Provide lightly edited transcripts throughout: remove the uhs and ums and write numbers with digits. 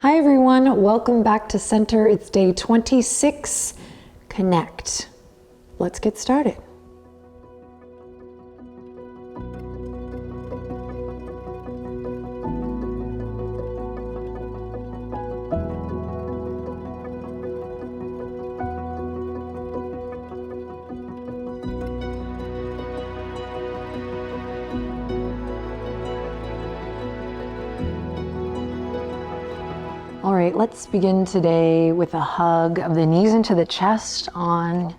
Hi everyone, welcome back to Center. It's day 26, Connect. Let's get started. All right, let's begin today with a hug of the knees into the chest on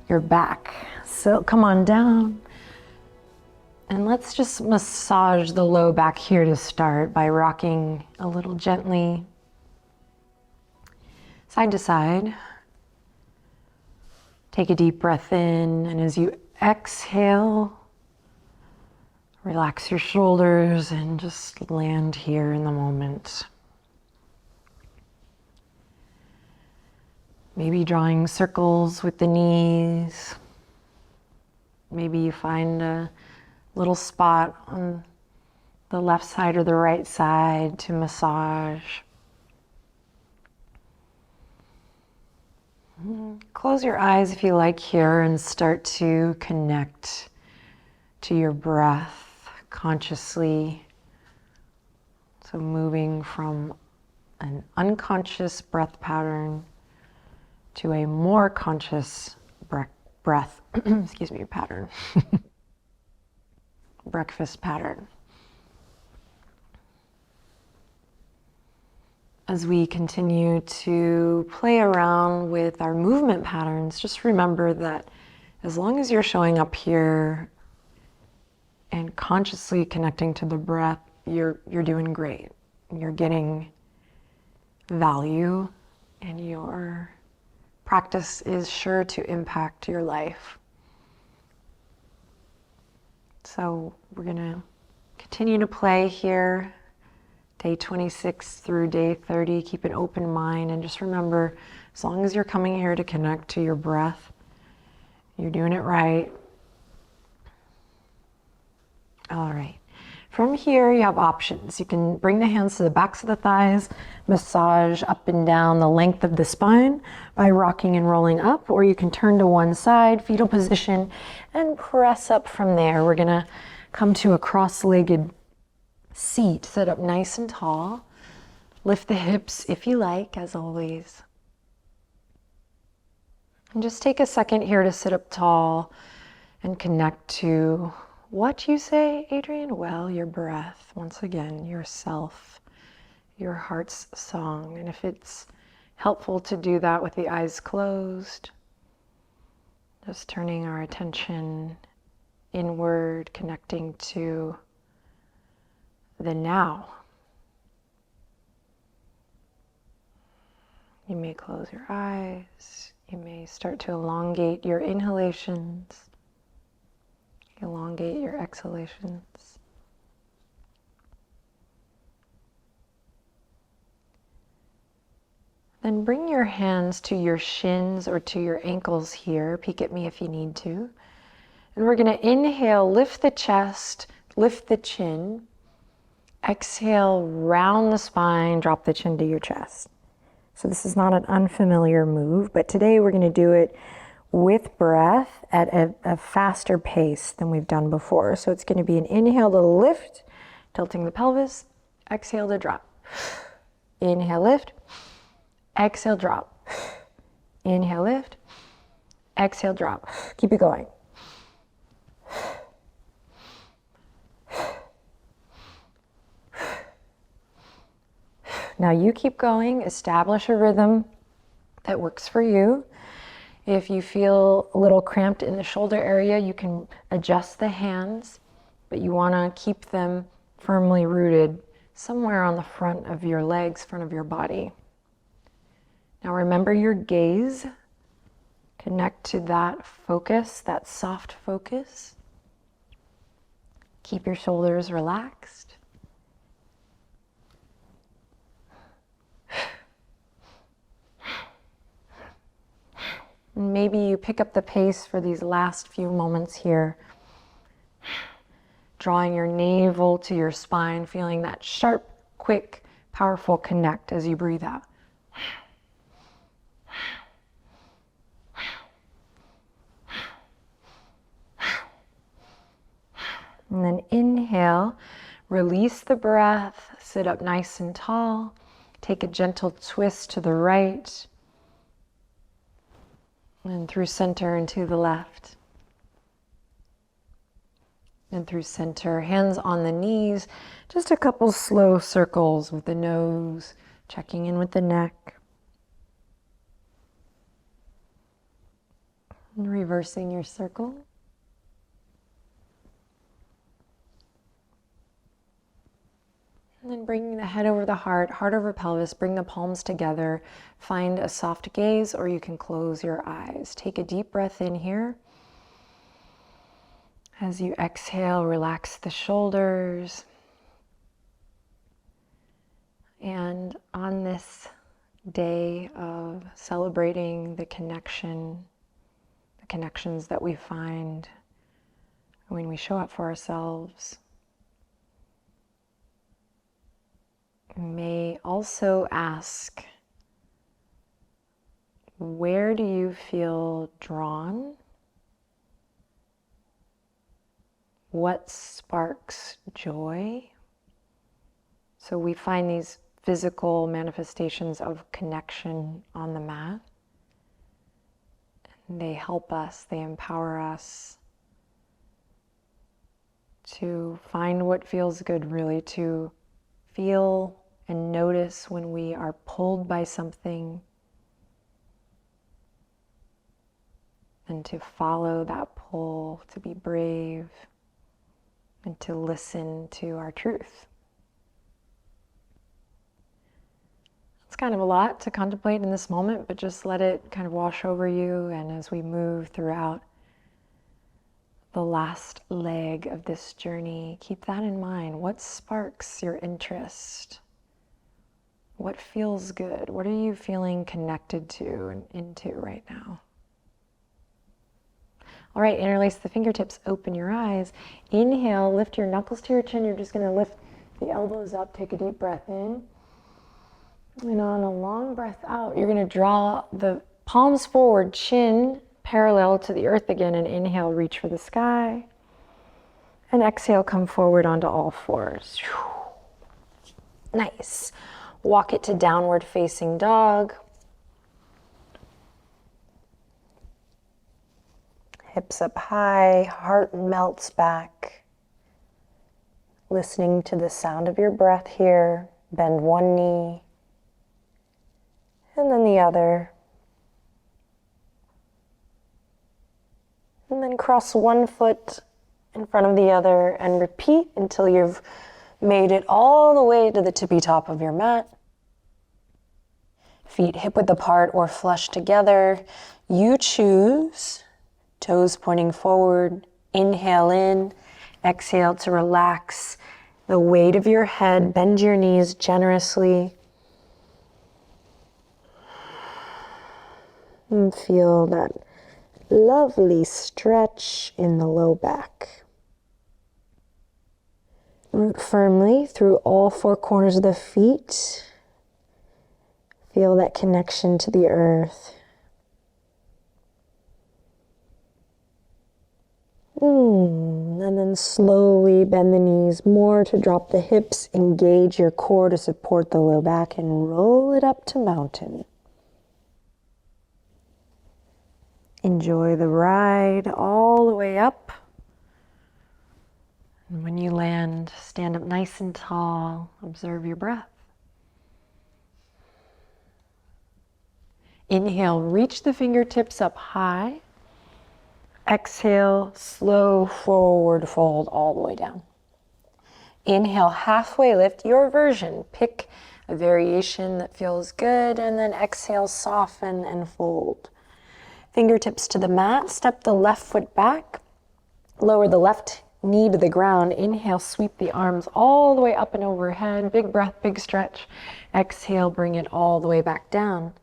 your back. So come on down and let's just massage the low back here to start by rocking a little gently side to side. Take a deep breath in, and as you exhale, relax your shoulders and just land here in the moment. Maybe drawing circles with the knees. Maybe you find a little spot on the left side or the right side to massage. Close your eyes if you like here and start to connect to your breath consciously. So moving from an unconscious breath pattern to a more conscious breath, excuse me, pattern. Breakfast pattern. As we continue to play around with our movement patterns, just remember that as long as you're showing up here and consciously connecting to the breath, you're doing great. You're getting value, and your practice is sure to impact your life. So we're gonna continue to play here, day 26 through day 30. Keep an open mind and just remember, as long as you're coming here to connect to your breath, you're doing it right. All right. From here, you have options. You can bring the hands to the backs of the thighs, massage up and down the length of the spine by rocking and rolling up, or you can turn to one side, fetal position, and press up from there. We're gonna come to a cross-legged seat. Sit up nice and tall. Lift the hips if you like, as always. And just take a second here to sit up tall and connect to what you say, Adrienne? Well, your breath. Once again, yourself, your heart's song. And if it's helpful to do that with the eyes closed, just turning our attention inward, connecting to the now. You may close your eyes. You may start to elongate your inhalations. Elongate your exhalations. Then bring your hands to your shins or to your ankles here. Peek at me if you need to. And we're gonna inhale, lift the chest, lift the chin. Exhale, round the spine, drop the chin to your chest. So this is not an unfamiliar move, but today we're gonna do it with breath at a faster pace than we've done before. So it's gonna be an inhale to lift, tilting the pelvis, exhale to drop. Inhale, lift, exhale, drop. Inhale, lift, exhale, drop. Keep it going. Now you keep going, establish a rhythm that works for you. If you feel a little cramped in the shoulder area, you can adjust the hands, but you want to keep them firmly rooted somewhere on the front of your legs, front of your body. Now remember your gaze. Connect to that focus, that soft focus. Keep your shoulders relaxed. And maybe you pick up the pace for these last few moments here. Drawing your navel to your spine, feeling that sharp, quick powerful connect as you breathe out. And then inhale, release the breath, sit up nice and tall. Take a gentle twist to the right and through center and to the left. And through center, hands on the knees, just a couple slow circles with the nose, checking in with the neck. And reversing your circle. And then bringing the head over the heart over pelvis, bring the palms together. Find a soft gaze, or you can close your eyes. Take a deep breath in here. As you exhale, relax the shoulders. And on this day of celebrating the connections that we find when we show up for ourselves, may also ask, where do you feel drawn? What sparks joy? So we find these physical manifestations of connection on the mat. And they help us, they empower us to find what feels good, really, to feel and notice when we are pulled by something, and to follow that pull, to be brave, and to listen to our truth. It's kind of a lot to contemplate in this moment, but just let it kind of wash over you. And as we move throughout the last leg of this journey, keep that in mind. What sparks your interest? What feels good? What are you feeling connected to and into right now? All right, interlace the fingertips, open your eyes. Inhale, lift your knuckles to your chin. You're just gonna lift the elbows up, take a deep breath in. And on a long breath out, you're gonna draw the palms forward, chin parallel to the earth again, and inhale, reach for the sky. And exhale, come forward onto all fours. Nice. Walk it to downward facing dog. Hips up high, heart melts back. Listening to the sound of your breath here. Bend one knee and then the other. And then cross one foot in front of the other and repeat until you've made it all the way to the tippy top of your mat. Feet hip width apart or flush together. You choose. Toes pointing forward. Inhale in. Exhale to relax the weight of your head. Bend your knees generously. And feel that lovely stretch in the low back. Root firmly through all four corners of the feet. Feel that connection to the earth. And then slowly bend the knees more to drop the hips. Engage your core to support the low back and roll it up to mountain. Enjoy the ride all the way up. And when you land, stand up nice and tall. Observe your breath. Inhale, reach the fingertips up high. Exhale, slow forward fold all the way down. Inhale, halfway lift, your version. Pick a variation that feels good, and then exhale, soften and fold. Fingertips to the mat, step the left foot back, lower the left knee to the ground. Inhale, sweep the arms all the way up and overhead. Big breath, big stretch. Exhale, bring it all the way back down.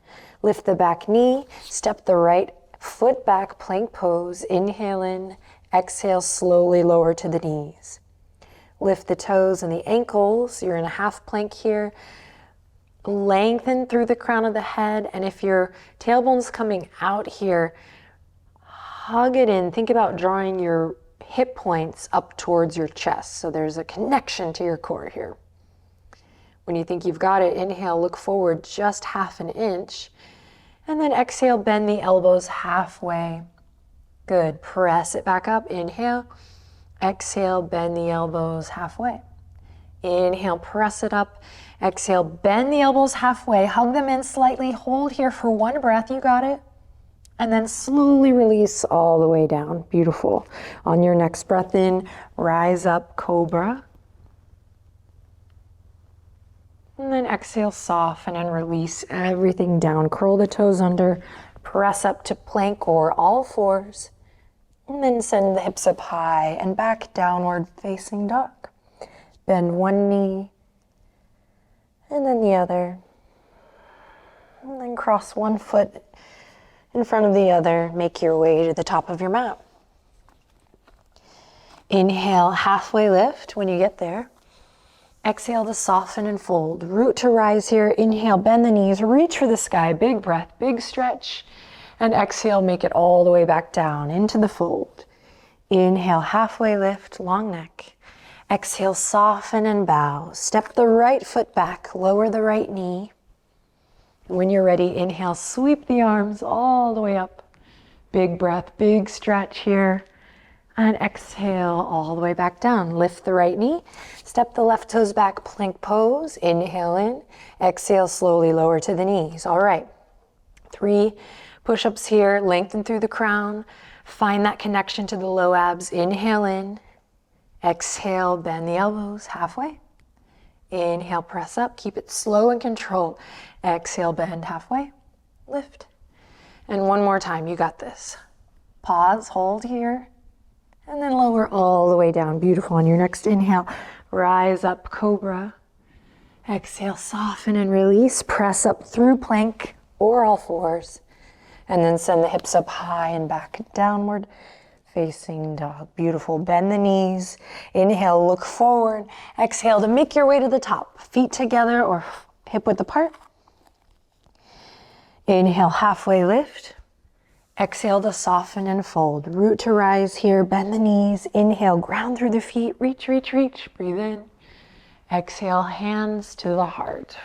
Lift the back knee, step the right foot back, plank pose. Inhale in, exhale, slowly lower to the knees. Lift the toes and the ankles. You're in a half plank here. Lengthen through the crown of the head, and if your tailbone's coming out here, hug it in. Think about drawing your hip points up towards your chest, so there's a connection to your core here. When you think you've got it, inhale, look forward just half an inch, and then exhale, bend the elbows halfway. Good, press it back up, inhale, exhale, bend the elbows halfway. Inhale, press it up. Exhale, bend the elbows halfway, hug them in slightly, hold here for one breath, you got it. And then slowly release all the way down, beautiful. On your next breath in, rise up, cobra. And then exhale, soften and release everything down. Curl the toes under, press up to plank or all fours. And then send the hips up high and back, downward facing dog. Bend one knee and then the other. And then cross one foot in front of the other. Make your way to the top of your mat. Inhale, halfway lift when you get there. Exhale to soften and fold. Root to rise here. Inhale, bend the knees, reach for the sky. Big breath, big stretch. And exhale, make it all the way back down into the fold. Inhale, halfway lift, long neck. Exhale, soften and bow. Step the right foot back, lower the right knee. When you're ready, inhale, sweep the arms all the way up. Big breath, big stretch here. And exhale all the way back down. Lift the right knee, step the left toes back, plank pose. Inhale in, exhale, slowly lower to the knees. All right, 3 push-ups here, lengthen through the crown. Find that connection to the low abs. Inhale in, exhale, bend the elbows halfway. Inhale, press up, keep it slow and controlled. Exhale, bend halfway, lift. And one more time, you got this. Pause, hold here, and then lower all the way down. Beautiful. On your next inhale, rise up, cobra. Exhale, soften and release. Press up through plank or all fours. And then send the hips up high and back, downward facing dog. Beautiful. Bend the knees. Inhale, look forward. Exhale to make your way to the top. Feet together or hip width apart. Inhale, halfway lift. Exhale to soften and fold. Root to rise here. Bend the knees. Inhale, ground through the feet. Reach, reach, reach. Breathe in. Exhale, hands to the heart.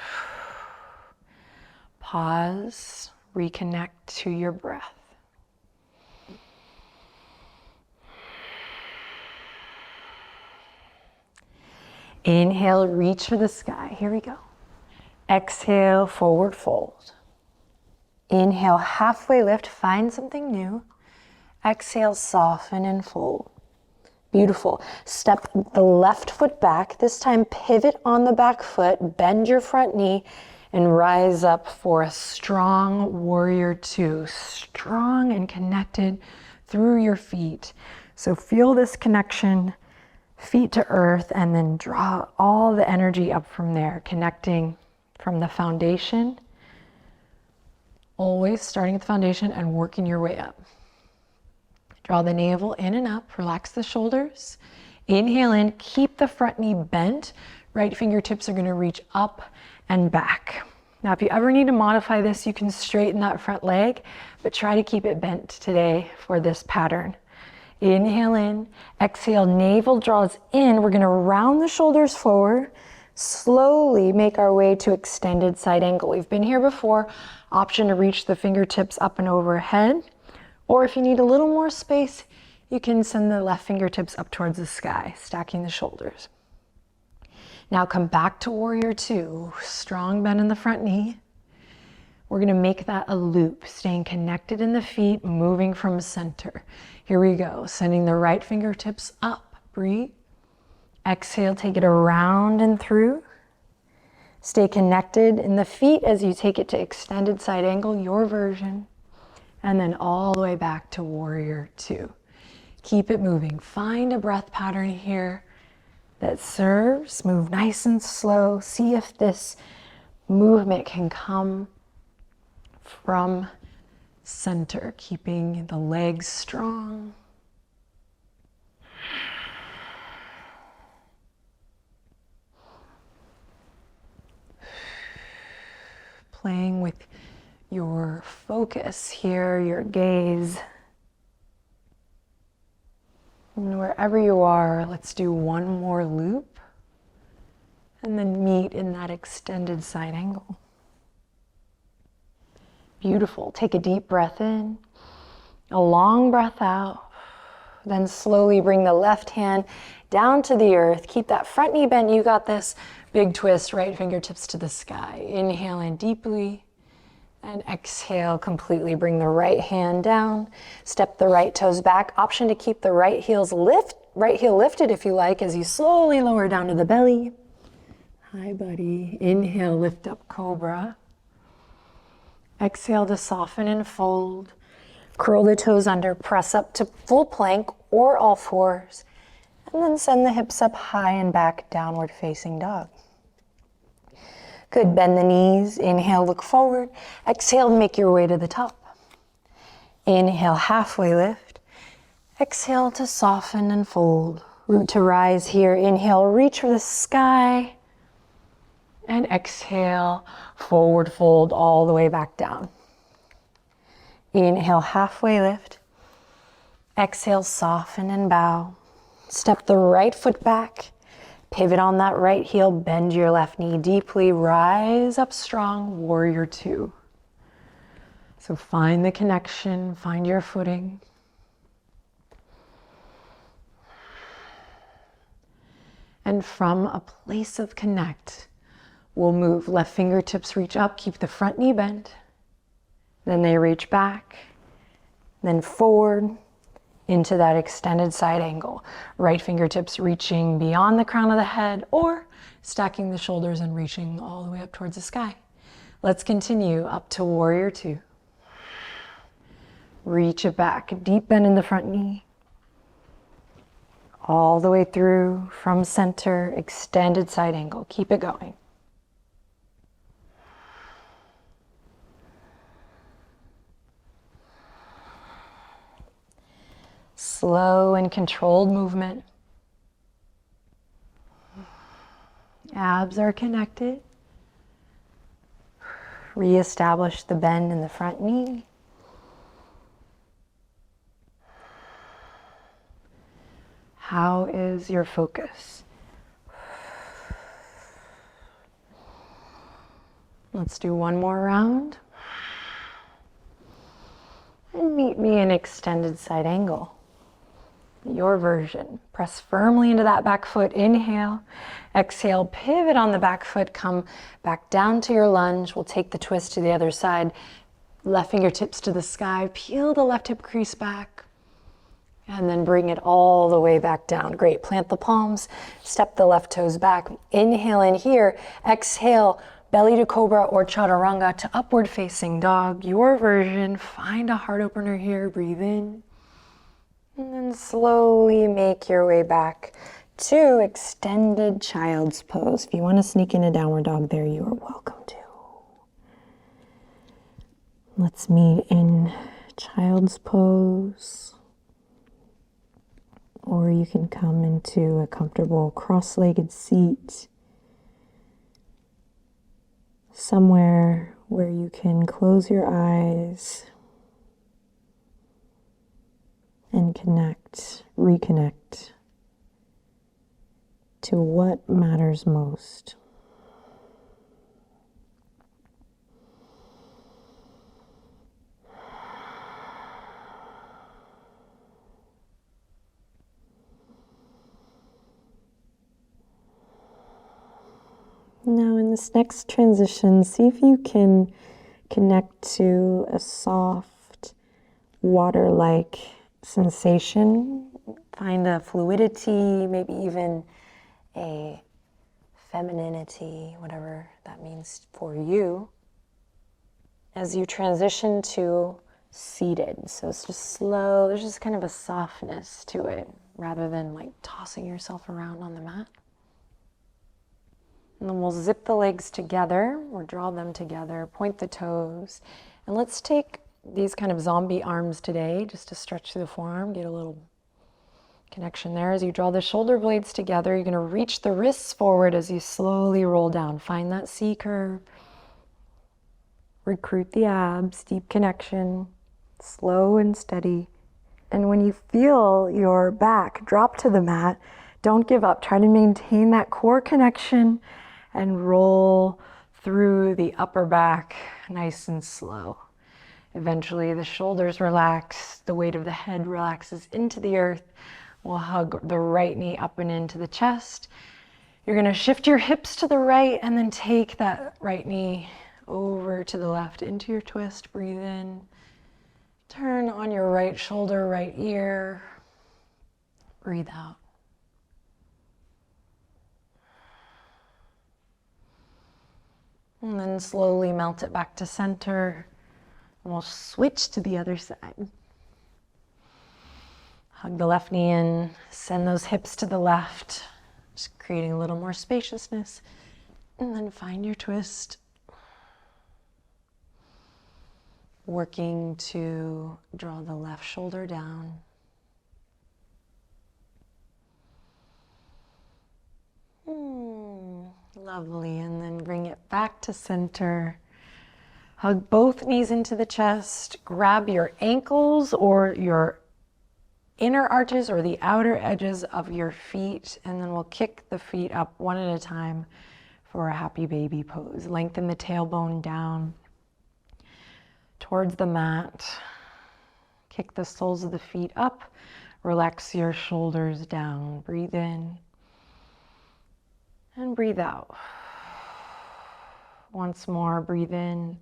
Pause. Reconnect to your breath. Inhale, reach for the sky. Here we go. Exhale, forward fold. Inhale, halfway lift, find something new. Exhale, soften and fold. Beautiful. Step the left foot back. This time pivot on the back foot, bend your front knee, and rise up for a strong warrior two. Strong and connected through your feet. So feel this connection, feet to earth, and then draw all the energy up from there, connecting from the foundation. Always starting at the foundation and working your way up. Draw the navel in and up, relax the shoulders. Inhale in, keep the front knee bent. Right fingertips are gonna reach up and back. Now, if you ever need to modify this, you can straighten that front leg, but try to keep it bent today for this pattern. Inhale in, exhale, navel draws in. We're gonna round the shoulders forward. Slowly make our way to extended side angle. We've been here before. Option to reach the fingertips up and overhead. Or if you need a little more space, you can send the left fingertips up towards the sky, stacking the shoulders. Now come back to warrior two. Strong bend in the front knee. We're gonna make that a loop, staying connected in the feet, moving from center. Here we go, sending the right fingertips up, breathe. Exhale, take it around and through. Stay connected in the feet as you take it to extended side angle, your version. And then all the way back to warrior two. Keep it moving. Find a breath pattern here that serves. Move nice and slow. See if this movement can come from center, keeping the legs strong. playing with your focus here, your gaze. And wherever you are, let's do one more loop and then meet in that extended side angle. Beautiful. Take a deep breath in, a long breath out, then slowly bring the left hand down to the earth. Keep that front knee bent. You got this. Big twist, right fingertips to the sky. Inhale in deeply and exhale completely. Bring the right hand down. Step the right toes back. Option to keep the right heel lifted if you like as you slowly lower down to the belly. Hi, buddy. Inhale, lift up, cobra. Exhale to soften and fold. Curl the toes under, press up to full plank or all fours. And then send the hips up high and back, downward facing dog. Good, bend the knees. Inhale, look forward. Exhale, make your way to the top. Inhale, halfway lift. Exhale to soften and fold. Root to rise here. Inhale, reach for the sky. And exhale, forward fold all the way back down. Inhale, halfway lift. Exhale, soften and bow. Step the right foot back. Pivot on that right heel, bend your left knee deeply, rise up strong, warrior two. So find the connection, find your footing. And from a place of connect, we'll move. Left fingertips reach up, keep the front knee bent. Then they reach back, then forward into that extended side angle. Right fingertips reaching beyond the crown of the head or stacking the shoulders and reaching all the way up towards the sky. Let's continue up to warrior two. Reach it back, deep bend in the front knee. All the way through from center, extended side angle. Keep it going. Slow and controlled movement. Abs are connected. Reestablish the bend in the front knee. How is your focus? Let's do one more round. And meet me in extended side angle. Your version. Press firmly into that back foot. Inhale. Exhale, pivot on the back foot. Come back down to your lunge. We'll take the twist to the other side. Left fingertips to the sky. Peel the left hip crease back. And then bring it all the way back down. Great. Plant the palms. Step the left toes back. Inhale in here. Exhale, belly to cobra or chaturanga to upward facing dog. Your version. Find a heart opener here. Breathe in. And then slowly make your way back to extended child's pose. If you want to sneak in a downward dog there, you are welcome to. Let's meet in child's pose. Or you can come into a comfortable cross-legged seat. Somewhere where you can close your eyes and connect, reconnect to what matters most. Now in this next transition, see if you can connect to a soft, water-like sensation. Find a fluidity, maybe even a femininity, whatever that means for you, as you transition to seated. So it's just slow, there's just kind of a softness to it rather than like tossing yourself around on the mat. And then we'll zip the legs together or draw them together, point the toes, and let's take these kind of zombie arms today just to stretch through the forearm, get a little connection there. As you draw the shoulder blades together, you're going to reach the wrists forward as you slowly roll down. Find that C curve. Recruit the abs, deep connection, slow and steady. And when you feel your back drop to the mat, don't give up. Try to maintain that core connection and roll through the upper back nice and slow. Eventually the shoulders relax, the weight of the head relaxes into the earth. We'll hug the right knee up and into the chest. You're gonna shift your hips to the right and then take that right knee over to the left into your twist. Breathe in. Turn on your right shoulder, right ear. Breathe out. And then slowly melt it back to center. And we'll switch to the other side. Hug the left knee in, send those hips to the left, just creating a little more spaciousness. And then find your twist. Working to draw the left shoulder down. Lovely, and then bring it back to center. Hug both knees into the chest. Grab your ankles or your inner arches or the outer edges of your feet, and then we'll kick the feet up one at a time for a happy baby pose. Lengthen the tailbone down towards the mat. Kick the soles of the feet up. Relax your shoulders down. Breathe in and breathe out. Once more, breathe in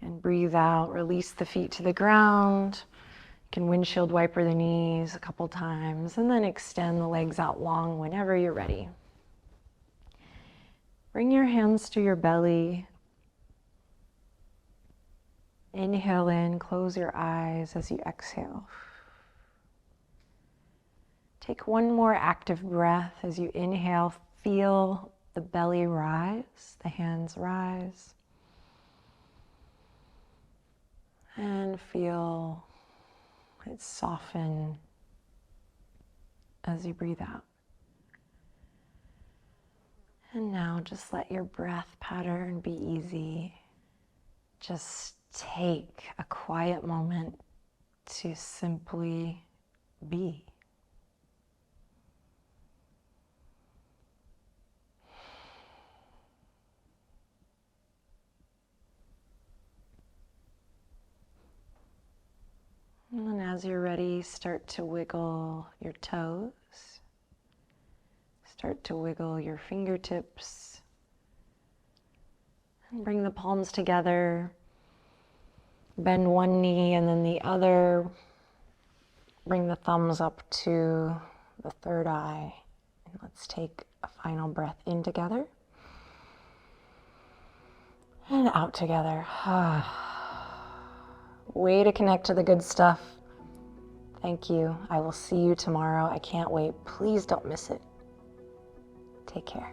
and breathe out. Release the feet to the ground. You can windshield wiper the knees a couple times and then extend the legs out long whenever you're ready. Bring your hands to your belly. Inhale in, close your eyes as you exhale. Take one more active breath as you inhale. Feel the belly rise, the hands rise. And feel it soften as you breathe out. And now just let your breath pattern be easy. Just take a quiet moment to simply be. And then as you're ready, start to wiggle your toes. Start to wiggle your fingertips. And bring the palms together. Bend one knee and then the other. Bring the thumbs up to the third eye. And let's take a final breath in together. And out together. Way to connect to the good stuff. Thank you. I will see you tomorrow. I can't wait. Please don't miss it. Take care.